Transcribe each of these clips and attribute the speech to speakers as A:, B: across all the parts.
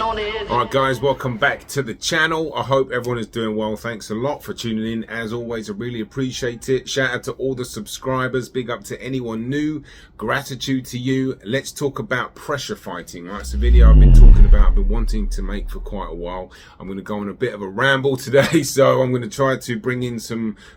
A: on edge.
B: Alright guys, welcome back to the channel. I hope everyone is doing well. Thanks a lot for tuning in. As always, I really appreciate it. Shout out to all the subscribers. Big up to anyone new. Gratitude to you. Let's talk about pressure fighting. Right, it's a video I've been talking about, I've been wanting to make for quite a while. I'm going to go on a bit of a ramble today, so I'm going to try to bring in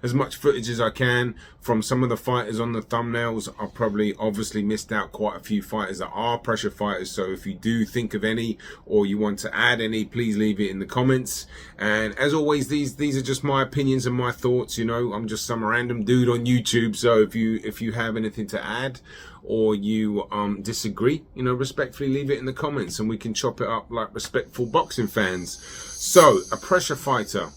B: as much footage as I can from some of the fighters on the thumbnails. I've probably obviously missed out quite a few fighters that are pressure fighters, so if you do think of any or you want to add any, please leave it in the comments. And as always, these are just my opinions and my thoughts. You know, I'm just some random dude on YouTube, so if you have anything to add or you disagree, you know, respectfully leave it in the comments and we can chop it up like respectful boxing fans. So a pressure fighter,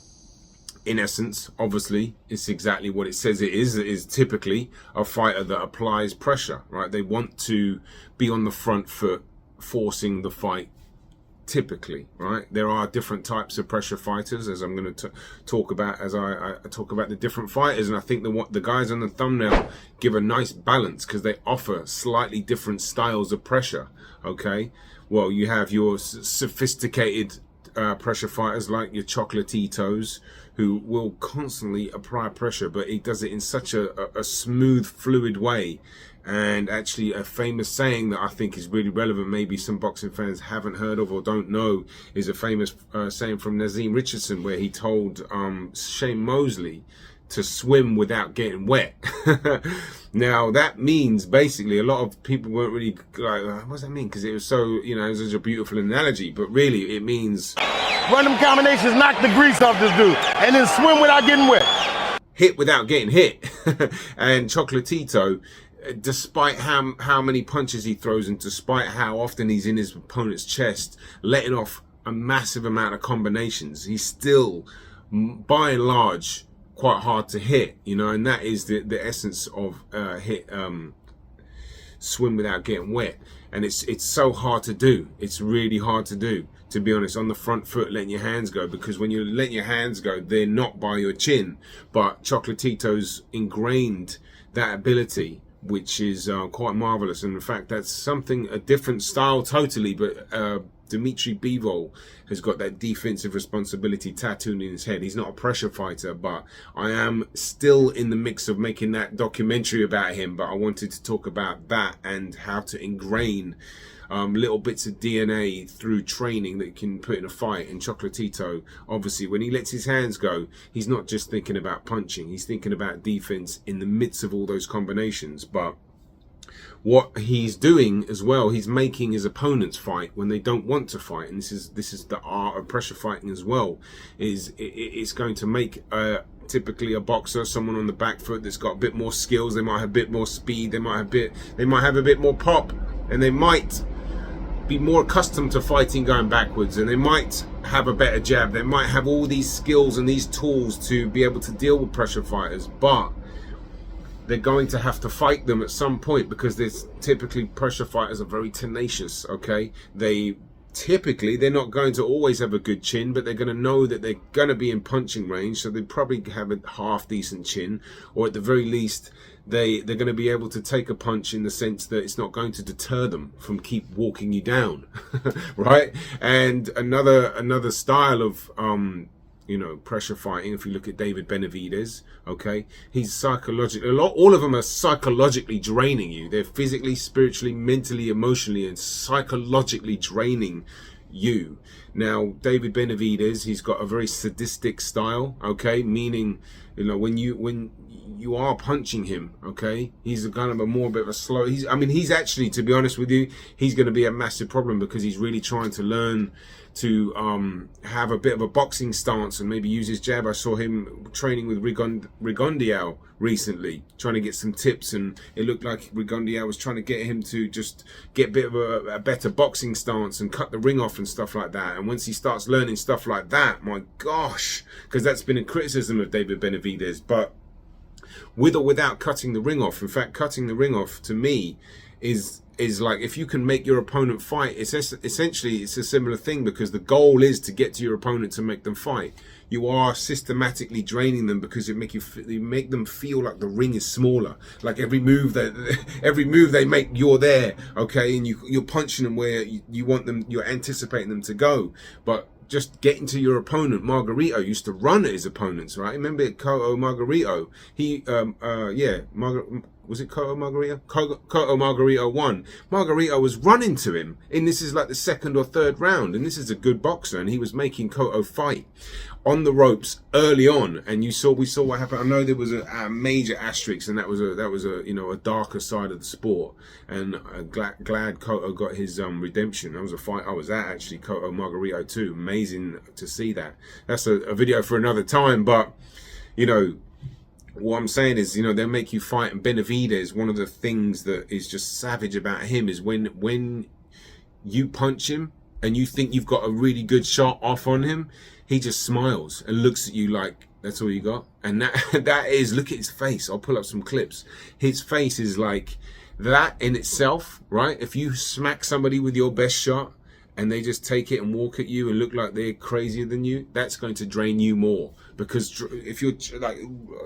B: in essence, obviously, it's exactly what it says it is. It is typically a fighter that applies pressure, right? They want to be on the front foot, forcing the fight, typically, right? There are different types of pressure fighters, as I'm going to talk about as I talk about the different fighters, and I think the guys on the thumbnail give a nice balance because they offer slightly different styles of pressure, okay? Well, you have your sophisticated pressure fighters like your Chocolatitos, who will constantly apply pressure, but he does it in such a smooth, fluid way. And actually a famous saying that I think is really relevant, maybe some boxing fans haven't heard of or don't know, is a famous saying from Nazim Richardson, where he told Shane Mosley to swim without getting wet. Now that means basically a lot of people weren't really like, what does that mean? Because it was so, you know, it was such a beautiful analogy, but really it means
C: run them combinations, knock the grease off this dude, and then swim without getting wet.
B: Hit without getting hit. And Chocolatito, despite how many punches he throws and despite how often he's in his opponent's chest, letting off a massive amount of combinations, he's still, by and large, quite hard to hit, you know, and that is the essence of swim without getting wet. And it's so hard to do. It's really hard to do, to be honest, on the front foot, letting your hands go, because when you let your hands go, they're not by your chin. But Chocolatito's ingrained that ability, which is quite marvelous. And in fact, that's something, a different style totally, but Dmitry Bivol has got that defensive responsibility tattooed in his head. He's not a pressure fighter, but I am still in the mix of making that documentary about him. But I wanted to talk about that and how to ingrain little bits of DNA through training that you can put in a fight. And Chocolatito, obviously, when he lets his hands go, he's not just thinking about punching, he's thinking about defense in the midst of all those combinations. But what he's doing as well, he's making his opponents fight when they don't want to fight, and this is the art of pressure fighting as well. It's going to make typically a boxer, someone on the back foot that's got a bit more skills. They might have a bit more speed, they might have a bit more pop, and they might be more accustomed to fighting going backwards, and they might have a better jab. They might have all these skills and these tools to be able to deal with pressure fighters, but they're going to have to fight them at some point, because there's typically pressure fighters are very tenacious, okay? They're not going to always have a good chin, but they're going to know that they're going to be in punching range, so they probably have a half decent chin, or at the very least they're going to be able to take a punch in the sense that it's not going to deter them from keep walking you down. Right? And another style of you know, pressure fighting, if you look at David Benavidez, okay, he's psychologically, all of them are psychologically draining you. They're physically, spiritually, mentally, emotionally, and psychologically draining you. Now, David Benavidez, he's got a very sadistic style, okay, meaning, you know, when you are punching him, okay, he's a kind of a bit of a slow, he's actually, to be honest with you, he's going to be a massive problem, because he's really trying to learn to have a bit of a boxing stance and maybe use his jab. I saw him training with Rigondeaux recently, trying to get some tips, and it looked like Rigondeaux was trying to get him to just get a bit of a better boxing stance and cut the ring off and stuff like that. And once he starts learning stuff like that, my gosh, because that's been a criticism of David Benavidez, but with or without cutting the ring off. In fact, cutting the ring off, to me, is is like, if you can make your opponent fight, it's essentially, it's a similar thing, because the goal is to get to your opponent to make them fight. You are systematically draining them because you make them feel like the ring is smaller. Like every move they make, you're there, okay, and you're punching them where you want them, you're anticipating them to go. But just getting to your opponent, Margarito used to run at his opponents, right? Remember Koto Margarito? Was it Koto Margarito? Koto Margarito won. Margarito was running to him, and this is like the second or third round, and this is a good boxer, and he was making Koto fight on the ropes early on, and we saw what happened. I know there was a major asterisk, and that was a darker side of the sport, and glad Koto got his redemption. That was a fight I was at, actually, Koto Margarito too. Amazing to see that. That's a video for another time, but what I'm saying is, they'll make you fight. And Benavidez, one of the things that is just savage about him is when you punch him and you think you've got a really good shot off on him, he just smiles and looks at you like that's all you got. And that is, look at his face. I'll pull up some clips. His face is like that in itself, right? If you smack somebody with your best shot and they just take it and walk at you and look like they're crazier than you, that's going to drain you more. Because if you're like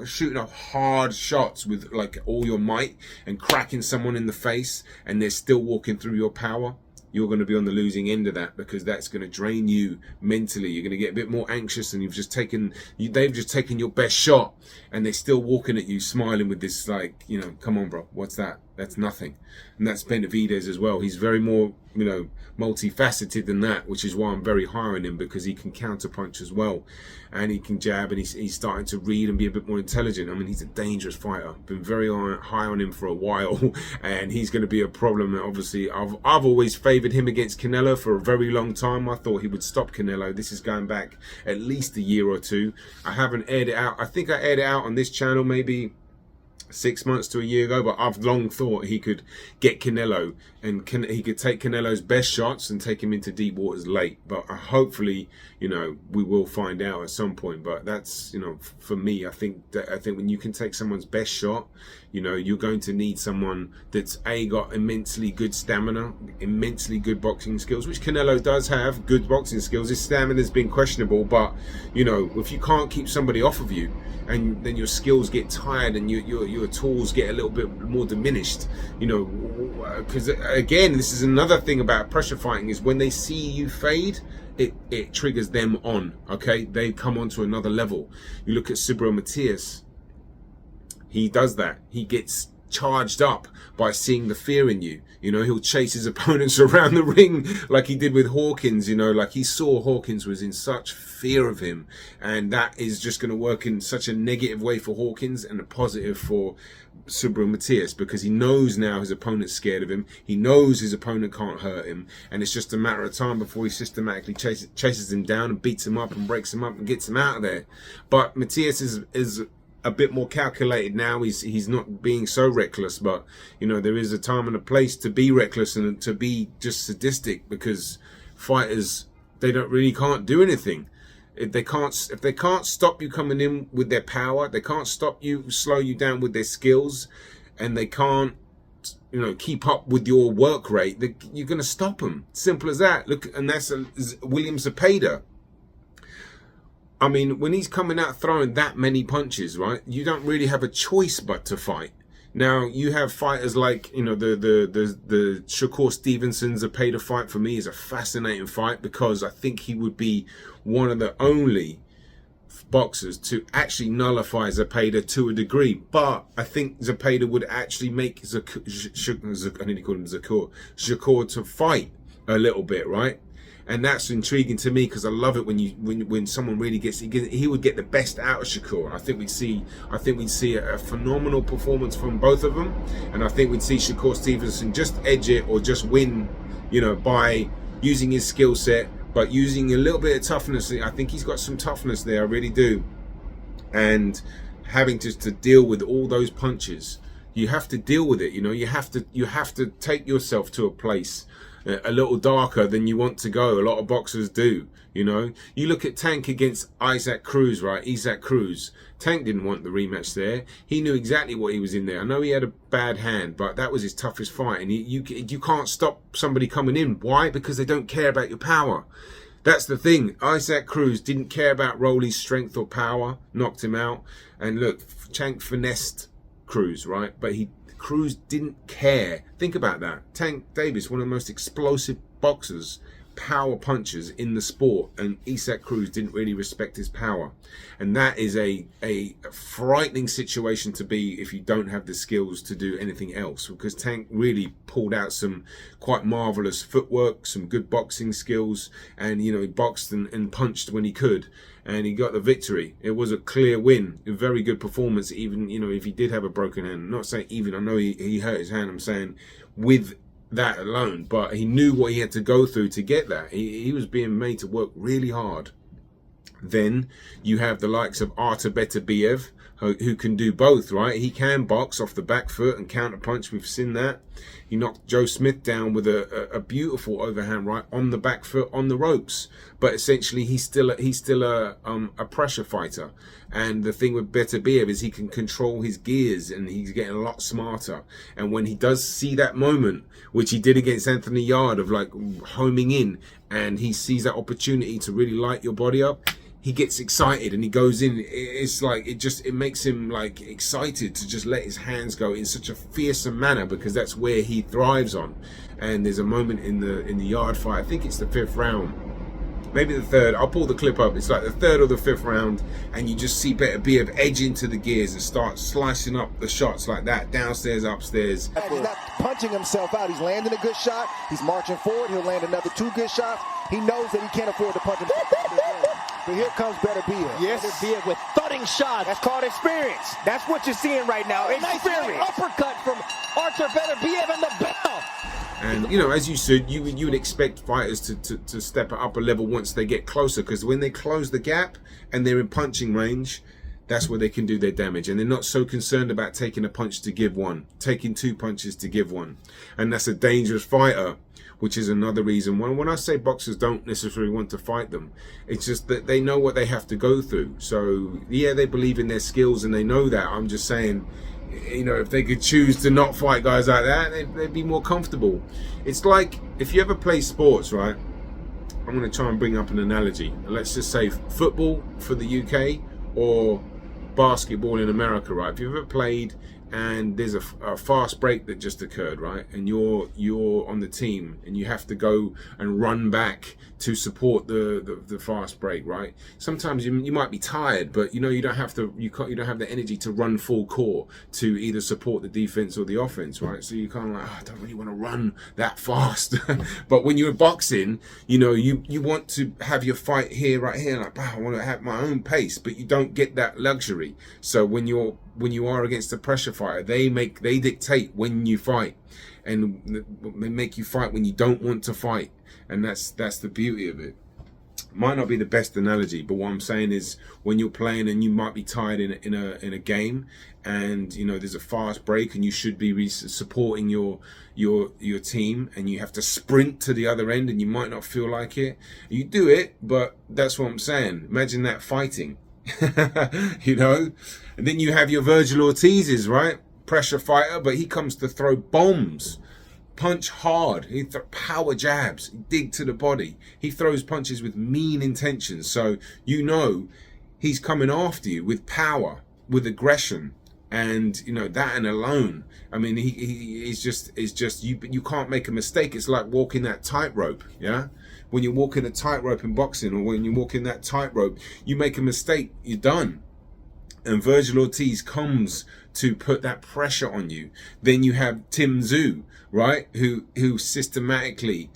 B: shooting up hard shots with like all your might and cracking someone in the face and they're still walking through your power, you're going to be on the losing end of that, because that's going to drain you mentally. You're going to get a bit more anxious, and they've just taken your best shot and they're still walking at you smiling with this like, come on bro, what's that? That's nothing. And that's Benavidez as well. He's very more, multifaceted than that, which is why I'm very high on him, because he can counterpunch as well, and he can jab, and he's starting to read and be a bit more intelligent. I mean, he's a dangerous fighter. Been very high on him for a while, and he's going to be a problem. Obviously, I've always favoured him against Canelo for a very long time. I thought he would stop Canelo. This is going back at least a year or two. I haven't aired it out. I think I aired it out on this channel maybe 6 months to a year ago, but I've long thought he could get Canelo, and he could take Canelo's best shots and take him into deep waters late. But hopefully, we will find out at some point. But that's, for me, I think when you can take someone's best shot, you're going to need someone that's got immensely good stamina, immensely good boxing skills, which Canelo does have good boxing skills. His stamina's been questionable, but if you can't keep somebody off of you, and then your skills get tired and your tools get a little bit more diminished, because again, this is another thing about pressure fighting, is when they see you fade, it triggers them on, okay? They come on to another level. You look at Matias, he does that. He gets charged up by seeing the fear in you. He'll chase his opponents around the ring like he did with Hawkins, like he saw Hawkins was in such fear of him, and that is just going to work in such a negative way for Hawkins and a positive for Matias, because he knows now his opponent's scared of him. He knows his opponent can't hurt him, and it's just a matter of time before he systematically chases him down and beats him up and breaks him up and gets him out of there. But Matias is a bit more calculated now. He's not being so reckless, but there is a time and a place to be reckless and to be just sadistic, because fighters, they can't do anything. If they can't stop you coming in with their power, they can't slow you down with their skills, and they can't keep up with your work rate, you're going to stop them. Simple as that. Look, and that's William Zepeda. I mean, when he's coming out throwing that many punches, right, you don't really have a choice but to fight. Now, you have fighters like, the Shakur Stevenson Zepeda fight, for me, is a fascinating fight, because I think he would be one of the only boxers to actually nullify Zepeda to a degree. But I think Zepeda would actually make Shakur to fight a little bit, right? And that's intriguing to me, because I love it when someone really he would get the best out of Shakur. I think we'd see a phenomenal performance from both of them, and I think we'd see Shakur Stevenson just edge it or just win, by using his skill set, but using a little bit of toughness. I think he's got some toughness there, I really do. And having to deal with all those punches, you have to deal with it. You have to take yourself to a place a little darker than you want to go. A lot of boxers do, you know. You look at Tank against Isaac Cruz, right? Isaac Cruz. Tank didn't want the rematch there. He knew exactly what he was in there. I know he had a bad hand, but that was his toughest fight. And you can't stop somebody coming in. Why? Because they don't care about your power. That's the thing. Isaac Cruz didn't care about Rolly's strength or power. Knocked him out. And look, Tank finessed Cruz, right? But Cruz didn't care. Think about that. Tank Davis, one of the most explosive boxers, power punchers in the sport, and Isaac Cruz didn't really respect his power. And that is a frightening situation to be if you don't have the skills to do anything else, because Tank really pulled out some quite marvelous footwork, some good boxing skills, and you know, he boxed and punched when he could, and he got the victory. It was a clear win, a very good performance, even, you know, if he did have a broken hand. I'm not saying even, I know he hurt his hand, I'm saying with that alone, but he knew what he had to go through to get that. He was being made to work really hard. Then you have the likes of Betev, who can do both, right? He can box off the back foot and counter punch. We've seen that. He knocked Joe Smith down with a beautiful overhand right on the back foot on the ropes. But essentially, he's still a pressure fighter. And the thing with Betev is he can control his gears, and he's getting a lot smarter. And when he does see that moment, which he did against Anthony Yard, of like homing in, and he sees that opportunity to really light your body up, he gets excited and he goes in. It's like it makes him like excited to just let his hands go in such a fearsome manner, because that's where he thrives on. And there's a moment in the Yard fight, I think it's the 5th round, maybe the 3rd. I'll pull the clip up. It's like the 3rd or the 5th round, and you just see Betev edge into the gears and start slicing up the shots like that, downstairs, upstairs.
A: He's not punching himself out. He's landing a good shot. He's marching forward. He'll land another 2 good shots. He knows that he can't afford to punch himself out. But here comes Betev.
D: Yes, Betev with thudding shots.
A: That's called experience. That's what you're seeing right now.
D: Nice
A: Experience.
D: uppercut from Artur Betev and the bell.
B: And you know, as you said, you would expect fighters to step up a level once they get closer, because when they close the gap and they're in punching range, that's where they can do their damage. And they're not so concerned about taking a punch to give one, taking 2 punches to give one. And that's a dangerous fighter, which is another reason. When I say boxers don't necessarily want to fight them, it's just that they know what they have to go through. So yeah, they believe in their skills and they know that. I'm just saying, you know, if they could choose to not fight guys like that, they'd be more comfortable. It's like if you ever play sports, right? I'm going to try and bring up an analogy. Let's just say football for the UK or basketball in America, right? If you've ever played and there's a fast break that just occurred, right? And you're on the team and you have to go and run back to support the fast break, right? Sometimes you might be tired, but you know, you don't have the energy to run full court to either support the defense or the offense, right? So you kind of like, I don't really want to run that fast. But when you're boxing, you know, you want to have your fight here, right here, like, I want to have my own pace, but you don't get that luxury. So when you are against a pressure fighter, they dictate when you fight, and they make you fight when you don't want to fight, and that's the beauty of it. Might not be the best analogy, but what I'm saying is when you're playing and you might be tired in a game, and you know there's a fast break and you should be supporting your team, and you have to sprint to the other end and you might not feel like it. You do it, but that's what I'm saying. Imagine that fighting. You know, and then you have your Virgil Ortiz's, right? Pressure fighter, but he comes to throw bombs, punch hard, he power jabs, dig to the body. He throws punches with mean intentions, so you know he's coming after you with power, with aggression, and you know that and alone. I mean, he's just you can't make a mistake. It's like walking that tightrope, yeah. When you're walking a tightrope in boxing, or when you're walking that tightrope, you make a mistake, you're done. And Virgil Ortiz comes to put that pressure on you. Then you have Timzo, right, who systematically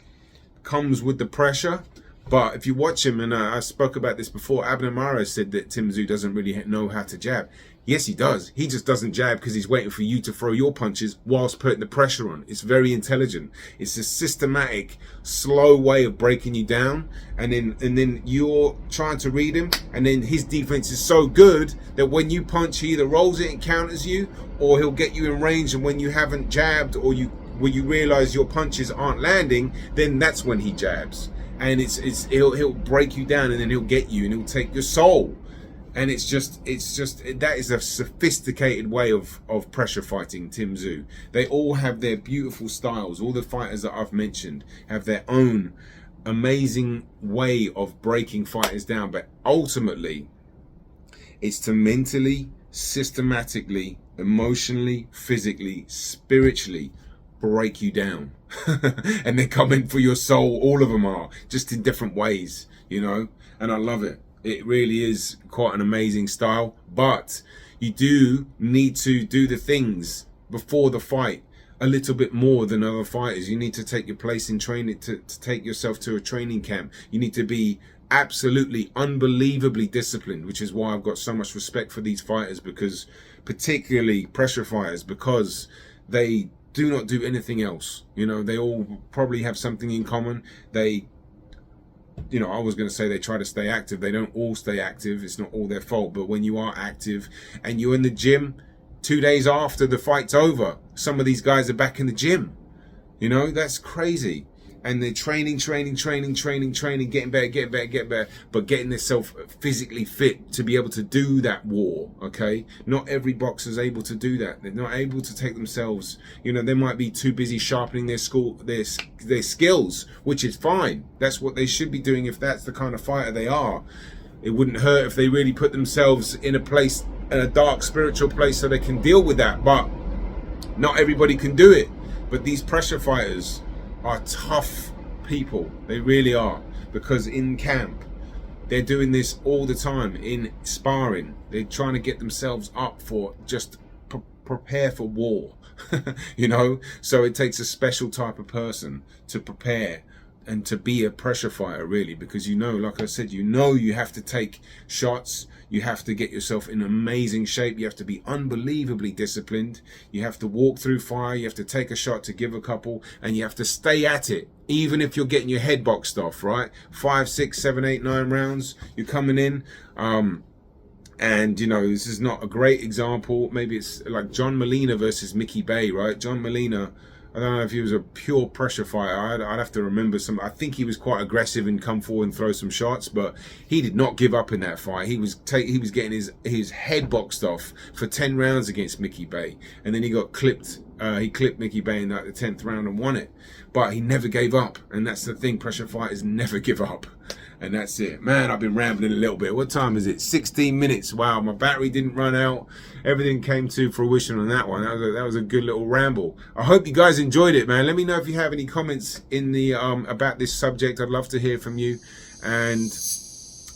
B: comes with the pressure. But if you watch him, and I spoke about this before, Abner Mares said that Timzo doesn't really know how to jab. Yes, he does. He just doesn't jab because he's waiting for you to throw your punches whilst putting the pressure on. It's very intelligent. It's a systematic, slow way of breaking you down, and then you're trying to read him, and then his defense is so good that when you punch, he either rolls it and counters you, or he'll get you in range, and when you haven't jabbed or you when you realize your punches aren't landing, then that's when he jabs. And he'll break you down, and then he'll get you, and he'll take your soul. And it's just that is a sophisticated way of pressure fighting, Timzo. They all have their beautiful styles. All the fighters that I've mentioned have their own amazing way of breaking fighters down. But ultimately, it's to mentally, systematically, emotionally, physically, spiritually break you down. And they're coming for your soul. All of them are, just in different ways, you know. And I love it. It really is quite an amazing style. But you do need to do the things before the fight a little bit more than other fighters. You need to take your place in training, to take yourself to a training camp. You need to be absolutely unbelievably disciplined, which is why I've got so much respect for these fighters, because particularly pressure fighters, because they do not do anything else. You know, they all probably have something in common. They, you know, I was going to say they try to stay active. They don't all stay active. It's not all their fault. But when you are active and you're in the gym 2 days after the fight's over, some of these guys are back in the gym. You know, that's crazy. And they're training, getting better, but getting themselves physically fit to be able to do that war, okay? Not every boxer's able to do that. They're not able to take themselves, you know, they might be too busy sharpening their skills, which is fine. That's what they should be doing if that's the kind of fighter they are. It wouldn't hurt if they really put themselves in a place, in a dark spiritual place, so they can deal with that, but not everybody can do it. But these pressure fighters are tough people. They really are, because in camp they're doing this all the time. In sparring, they're trying to get themselves up for just prepare for war. You know, so it takes a special type of person to prepare and to be a pressure fighter, really, because, you know, like I said, you know, you have to take shots. You have to get yourself in amazing shape. You have to be unbelievably disciplined. You have to walk through fire. You have to take a shot to give a couple, and you have to stay at it, even if you're getting your head boxed off, right? 5, 6, 7, 8, 9 rounds, you're coming in. And, you know, this is not a great example. Maybe it's like John Molina versus Mickey Bay, right? John Molina, I don't know if he was a pure pressure fighter. I'd have to remember some. I think he was quite aggressive and come forward and throw some shots, but he did not give up in that fight. He was getting his head boxed off for 10 rounds against Mickey Bay, and then he got clipped. He clipped Mickey Bay in like the 10th round and won it. But he never gave up, and that's the thing. Pressure fighters never give up. And that's it. Man, I've been rambling a little bit. What time is it? 16 minutes. Wow, my battery didn't run out. Everything came to fruition on that one. That was a good little ramble. I hope you guys enjoyed it, man. Let me know if you have any comments in the about this subject. I'd love to hear from you. And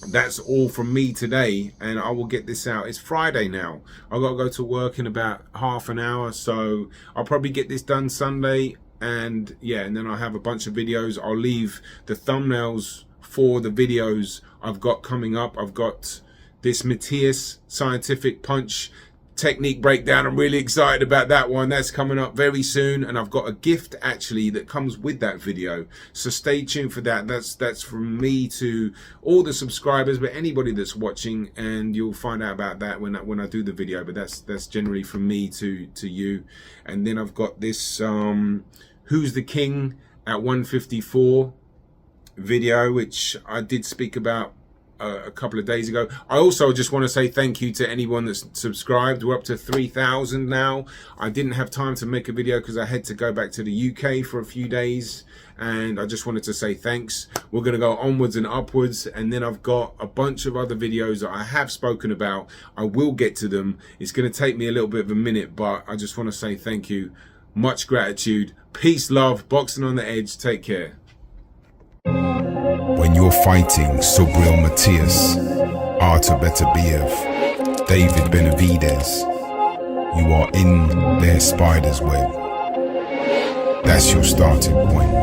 B: that's all from me today, and I will get this out. It's Friday now. I've got to go to work in about half an hour, so I'll probably get this done Sunday. And yeah, and then I'll have a bunch of videos. I'll leave the thumbnails for the videos I've got coming up. I've got this Matias scientific punch technique breakdown. I'm really excited about that one. That's coming up very soon, and I've got a gift actually that comes with that video, so stay tuned for that. That's from me to all the subscribers, but anybody that's watching, and you'll find out about that when I do the video. But that's generally from me to you. And then I've got this Who's the King at 154 video, which I did speak about a couple of days ago. I also just want to say thank you to anyone that's subscribed. We're up to 3,000 now. I didn't have time to make a video because I had to go back to the UK for a few days, and I just wanted to say thanks. We're going to go onwards and upwards, and then I've got a bunch of other videos that I have spoken about. I will get to them. It's going to take me a little bit of a minute, but I just want to say thank you. Much gratitude. Peace, love. Boxing on the Edge. Take care.
E: When you're fighting Sobril Matias, Artur Betev, David Benavidez, you are in their spider's web. That's your starting point.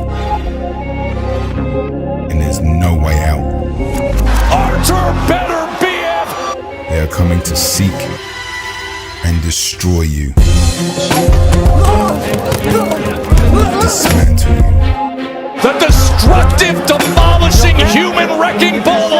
E: And there's no way out.
F: Artur Betev!
E: They are coming to seek and destroy you. Dismantle you.
F: The destructive, demolishing, human wrecking ball